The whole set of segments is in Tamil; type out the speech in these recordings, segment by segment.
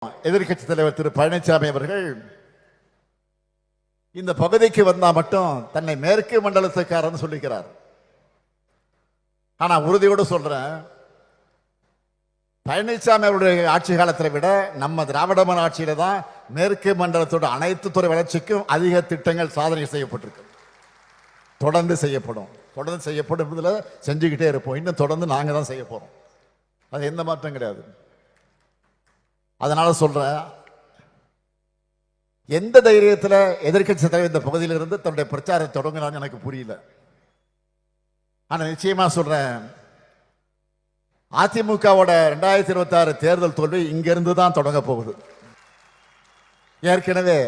எதிர்கட்சி தலைவர் திரு பழனிசாமி அவர்கள் இந்த பகுதிக்கு வந்தா மட்டும் தன்னை மேற்கு மண்டலத்துக்காரன் சொல்லிக்கிறார். ஆனா உறுதியோடு சொல்றேன், பழனிசாமி அவருடைய ஆட்சி காலத்தை விட நம்ம திராவிட மாடல் ஆட்சியில தான் மேற்கு மண்டலத்தோட அனைத்து துறை வளர்ச்சிக்கும் அதிக திட்டங்கள் சாதனை செய்யப்பட்டிருக்கு. தொடர்ந்து செய்யப்படும், தொடர்ந்து செய்யப்படும், செஞ்சுக்கிட்டே இருப்போம். இன்னும் தொடர்ந்து நாங்க தான் செய்ய போறோம். அது எந்த மாற்றம் கிடையாது. அதனால சொல்றேன், எந்த தைரியத்தில் எதிர்கட்சி தலைவர் இந்த பகுதியில் இருந்து தன்னுடைய பிரச்சாரத்தை தொடங்கினான்னு எனக்கு புரியல. ஆனா நிச்சயமா சொல்றேன், அதிமுகவோட 2026 தேர்தல் தோல்வி இங்கிருந்து தான் தொடங்க போகுது. ஏற்கனவே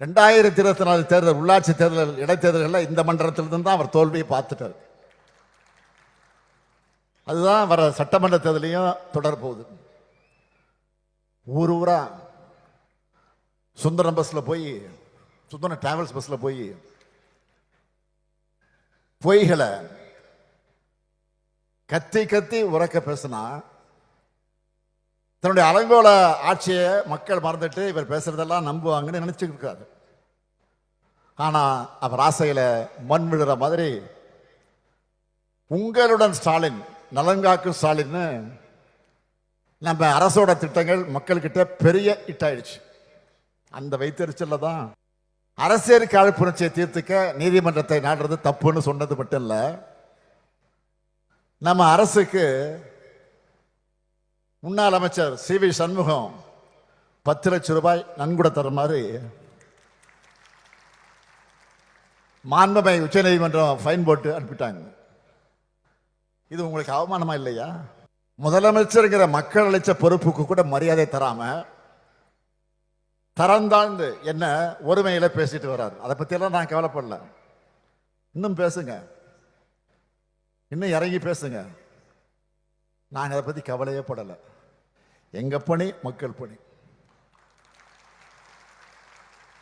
2024 தேர்தல், உள்ளாட்சி தேர்தல், இடைத்தேர்தல்கள் இந்த மண்டலத்திலிருந்து தான் அவர் தோல்வியை பார்த்துட்டார். அதுதான் வர சட்டமன்ற தேர்தலையும் தொடர போகுது. ஊர் ஊரா சுந்தரம் பஸ்ல போய், சுந்தரம் டிராவல்ஸ் பஸ்ல போய் பொய்களை கத்தி கத்தி உறக்க பேசினா தன்னுடைய அலங்கோல ஆட்சியை மக்கள் மறந்துட்டு இவர் பேசுறதெல்லாம் நம்புவாங்கன்னு நினைச்சுட்டு இருக்காரு. ஆனா அவர் ஆசையில மண் விழுற மாதிரி உங்களுடன் ஸ்டாலின், நலங்காக்கும் ஸ்டாலின், நம்ம அரசோட திட்டங்கள் மக்கள்கிட்ட பெரிய இட்டாயிடுச்சு. அந்த வைத்தறிச்சல்ல தான் அரசியல் காழ்ப்புணர்ச்சியை தீர்த்துக்க நீதிமன்றத்தை நாடுறது தப்புன்னு சொன்னது மட்டும் இல்ல, நம்ம அரசுக்கு முன்னாள் அமைச்சர் சி.வி. சண்முகம் 10 லட்சம் ரூபாய் நன்கொடை தர மாதிரி மாண்புமை உச்ச நீதிமன்றம் ஃபைன் போட்டு அனுப்பிட்டாங்க. இது உங்களுக்கு அவமானமா இல்லையா? முதலமைச்சருங்கிற மக்கள் அளிச்ச பொறுப்புக்கு கூட மரியாதை தராம தரந்தாழ்ந்து என்ன ஒருமையில பேசிட்டு வர்றாரு. அதை பத்தி எல்லாம் நான் கவலைப்படல. இன்னும் பேசுங்க, இன்னும் இறங்கி பேசுங்க. நாங்க அதை பத்தி கவலையே படல. எங்க பணி மக்கள் பணி.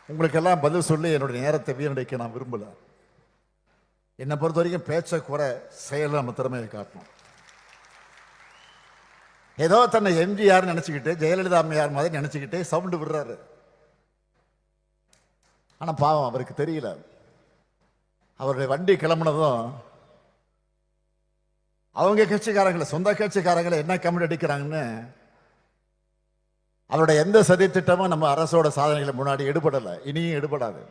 உங்களுக்கெல்லாம் பதில் சொல்லி என்னுடைய நேரத்தை வீணடிக்க நான் விரும்பல. என்னை பொறுத்த வரைக்கும் பேச்ச குறை, செயல் நம்ம திறமையை காட்டணும். ஏதோ தன்னை எம்ஜிஆர் நினைச்சுக்கிட்டு, ஜெயலலிதா அம்மையார் மாதிரி நினைச்சுக்கிட்டு சவுண்டு விடுறாரு. ஆனா பாவம் அவருக்கு தெரியல, அவருடைய வண்டி கிளம்புனதும் அவங்க கட்சிக்காரங்களை, சொந்த கட்சிக்காரங்களை என்ன கமெண்ட் அடிக்கிறாங்கன்னு அவருடைய எந்த சதி திட்டமும் நம்ம அரசோட சாதனைகளை முன்னாடி எடுபடலை, இனியும் எடுபடாது.